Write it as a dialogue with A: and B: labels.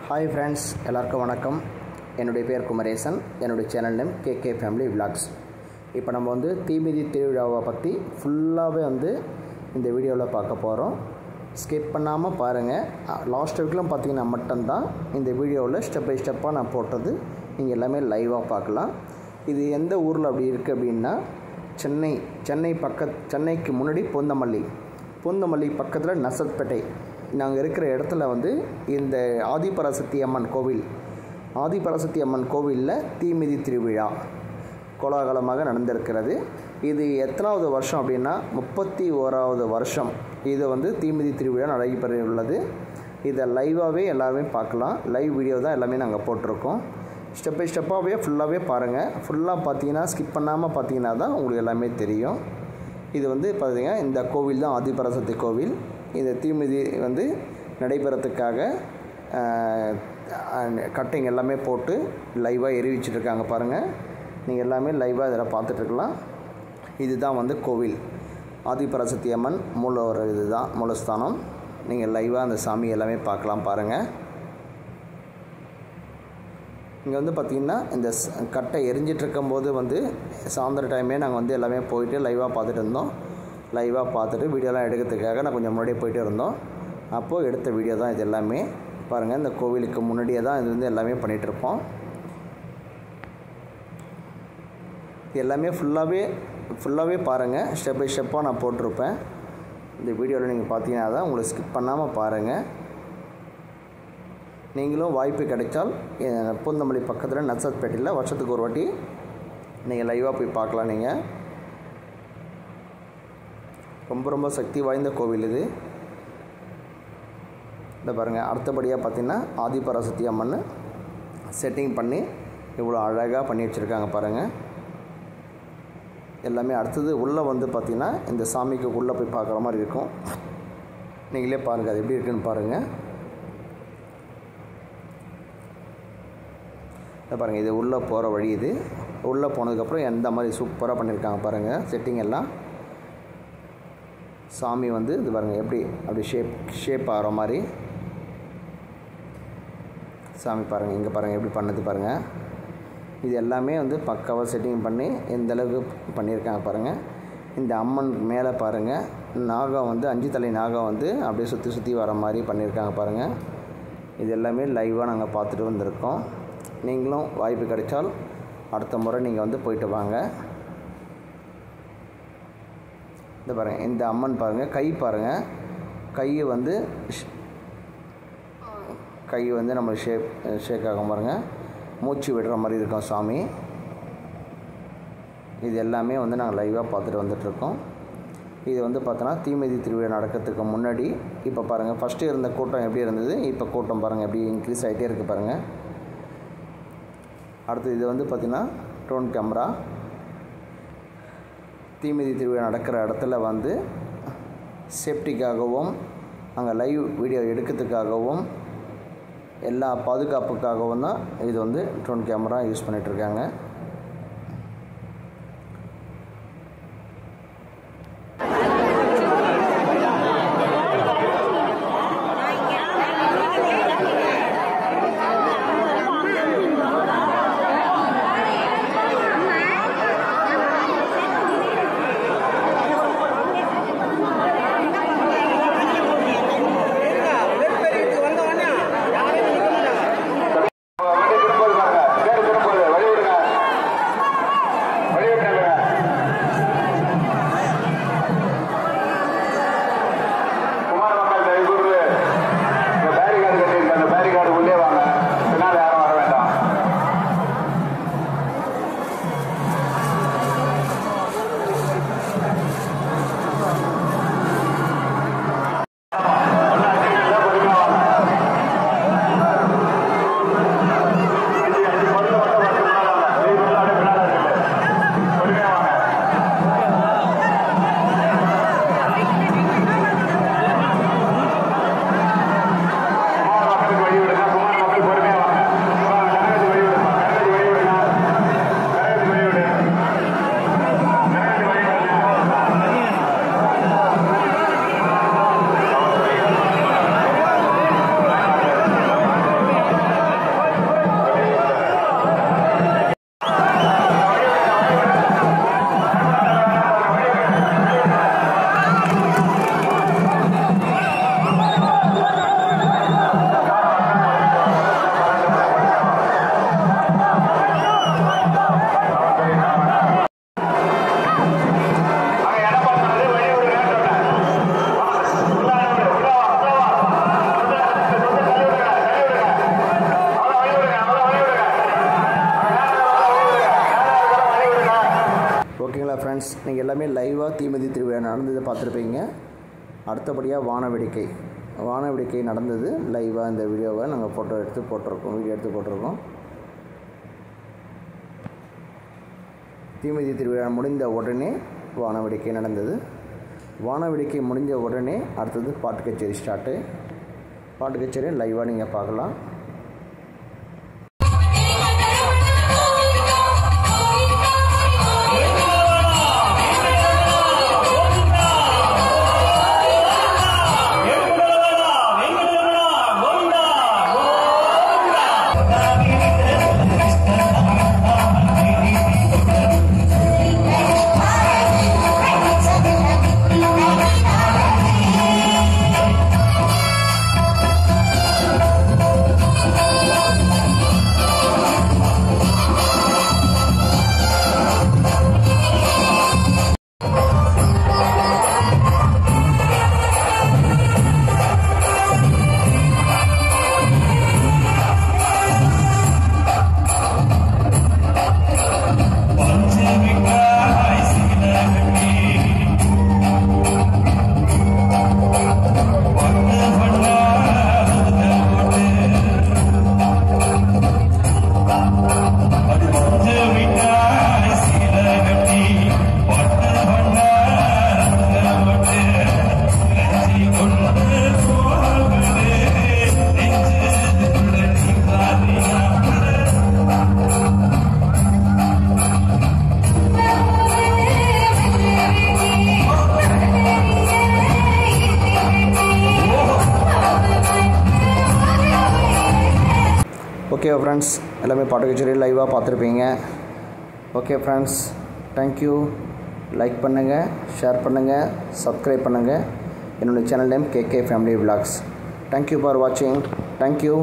A: Hi friends, எல்லாருக்கும் வணக்கம். என்னுடைய பேர் குமரேசன். என்னுடைய channel name KK family vlogs. இப்போ நம்ம வந்து தீமிதி திருவிழாவை பற்றி ஃபுல்லாகவே இந்த வீடியோவில் பார்க்க போகிறோம். ஸ்கிப் பண்ணாமல் பாருங்கள். லாஸ்ட் வீக்கிலும் பார்த்தீங்கன்னா மட்டும்தான் இந்த வீடியோவில் ஸ்டெப் பை ஸ்டெப்பாக நான் போட்டது நீங்கள் எல்லாமே லைவாக பார்க்கலாம். இது எந்த ஊரில் அப்படி இருக்குது அப்படின்னா சென்னைக்கு முன்னாடி பூந்தமல்லி பக்கத்தில் நசத்பேட்டை நாங்கள் இருக்கிற இடத்துல இந்த ஆதிபராசக்தி அம்மன் கோவிலில் தீமிதி திருவிழா கோலாகலமாக நடந்திருக்கிறது. இது எத்தனாவது வருஷம் அப்படின்னா 31வது வருஷம் இது தீமிதி திருவிழா நடைபெறவுள்ளது. இதை லைவாகவே எல்லாருமே பார்க்கலாம். லைவ் வீடியோ தான் எல்லாமே நாங்கள் போட்டிருக்கோம். ஸ்டெப் பை ஸ்டெப்பாகவே ஃபுல்லாகவே பாருங்கள். ஃபுல்லாக பார்த்தீங்கன்னா ஸ்கிப் பண்ணாமல் பார்த்தீங்கன்னா தான் உங்களுக்கு எல்லாமே தெரியும். இது பார்த்தீங்கன்னா இந்த கோவில் தான் ஆதிபராசக்தி கோவில். இந்த தீமிதி நடைபெறத்துக்காக கட்டிங் எல்லாமே போட்டு லைவாக எரிவிச்சிட்ருக்காங்க பாருங்கள். நீங்கள் எல்லாமே லைவாக இதில் பார்த்துட்ருக்கலாம். இதுதான் கோவில் ஆதிபராசக்தி அம்மன் இதுதான் மூலஸ்தானம். நீங்கள் லைவாக அந்த சாமி எல்லாமே பார்க்கலாம் பாருங்கள். இங்கே பார்த்திங்கன்னா இந்த கட்டை எரிஞ்சிட்ருக்கும்போது சாயந்தர டைமே நாங்கள் எல்லாமே போயிட்டு லைவாக பார்த்துட்டு இருந்தோம். லைவாக பார்த்துட்டு வீடியோலாம் எடுக்கிறதுக்காக நான் கொஞ்சம் முன்னாடியே போயிட்டு இருந்தோம். அப்போது எடுத்த வீடியோ தான் இது எல்லாமே பாருங்கள். இந்த கோவிலுக்கு முன்னாடியே தான் இது எல்லாமே பண்ணிகிட்ருப்போம். இது எல்லாமே ஃபுல்லாகவே பாருங்கள். ஸ்டெப் பை ஸ்டெப்பாக நான் போட்டிருப்பேன். இந்த வீடியோவில் நீங்கள் பார்த்தீங்கன்னா தான் உங்களுக்கு ஸ்கிப் பண்ணாமல் பாருங்கள். நீங்களும் வாய்ப்பு கிடைச்சால் பூந்தமல்லி பக்கத்தில் நசத்பேட்டையில் வருஷத்துக்கு ஒரு வாட்டி நீங்கள் லைவாக போய் பார்க்கலாம். நீங்கள் ரொம்ப சக்தி வாய்ந்த கோவில் இது. இந்த பாருங்கள். அடுத்தபடியாக பார்த்திங்கன்னா ஆதிபராசக்தி அம்மன் செட்டிங் பண்ணி இவ்வளோ அழகாக பண்ணி வச்சுருக்காங்க பாருங்கள். எல்லாமே அடுத்தது உள்ளே பார்த்திங்கன்னா இந்த சாமிக்கு உள்ளே போய் பார்க்குற மாதிரி இருக்கும். நீங்களே பாருங்கள் அது எப்படி இருக்குன்னு பாருங்கள். இதை பாருங்கள். இது உள்ளே போகிற வழி. இது உள்ளே போனதுக்கப்புறம் எந்த மாதிரி சூப்பராக பண்ணியிருக்காங்க பாருங்கள். செட்டிங் எல்லாம் சாமி இது பாருங்கள் அப்படி ஷேப் ஆகிற மாதிரி சாமி பாருங்கள். இங்கே பாருங்கள் எப்படி பண்ணது பாருங்கள். இது எல்லாமே பக்காவாக செட்டிங் பண்ணி எந்த அளவுக்கு பண்ணியிருக்காங்க பாருங்கள். இந்த அம்மன் மேலே பாருங்கள் நாகம் 5 தலை நாகம் அப்படியே சுற்றி வர மாதிரி பண்ணியிருக்காங்க பாருங்கள். இது எல்லாமே லைவாக நாங்கள் பார்த்துட்டு வந்திருக்கோம். நீங்களும் வாய்ப்பு கிடைச்சால் அடுத்த முறை நீங்கள் போயிட்டு வாங்க. இந்த பாருங்கள். இந்த அம்மன் பாருங்கள். கை பாருங்கள். கை நம்ம ஷேக் ஆகும் பாருங்கள். மூச்சு விடுற மாதிரி இருக்கும் சாமி. இது எல்லாமே நாங்கள் லைவாக பார்த்துட்டு வந்துட்டுருக்கோம். இது பார்த்தோன்னா தீமிதி திருவிழா நடக்கிறதுக்கு முன்னாடி இப்போ பாருங்கள். ஃபஸ்ட்டு இருந்த கூட்டம் எப்படி இருந்தது, இப்போ கூட்டம் பாருங்கள் எப்படி இன்க்ரீஸ் ஆகிட்டே இருக்குது பாருங்கள். அடுத்து இது பார்த்திங்கன்னா ட்ரோன் கேமரா. தீமிதி திருவிழா நடக்கிற இடத்துல சேஃப்டிக்காகவும் அங்கே லைவ் வீடியோ எடுக்கிறதுக்காகவும் எல்லா பாதுகாப்புக்காகவும் தான் இது ட்ரோன் கேமரா யூஸ் பண்ணிகிட்ருக்காங்க. நீங்கள் எல்லாமே லைவாக தீமிதி திருவிழா நடந்ததை பார்த்துருப்பீங்க. அடுத்தபடியாக வானவேடிக்கை நடந்தது லைவாக. இந்த வீடியோவை நாங்கள் வீடியோ எடுத்து போட்டிருக்கோம். தீமிதி திருவிழா முடிந்த உடனே வானவேடிக்கை நடந்தது. வானவேடிக்கை முடிஞ்ச உடனே அடுத்தது பாட்டு கச்சேரி ஸ்டார்ட்டு. பாட்டு கச்சேரி லைவாக நீங்கள் பார்க்கலாம். ஓகே ஃப்ரெண்ட்ஸ், எல்லாமே பாட்டு கச்சேரி லைவாக பார்த்துருப்பீங்க. Okay friends, thank you. லைக் பண்ணுங்கள், ஷேர் பண்ணுங்கள், சப்ஸ்கிரைப் பண்ணுங்கள். என்னோடய channel name KK Family Vlogs. Thank you for வாட்சிங். தேங்க்யூ.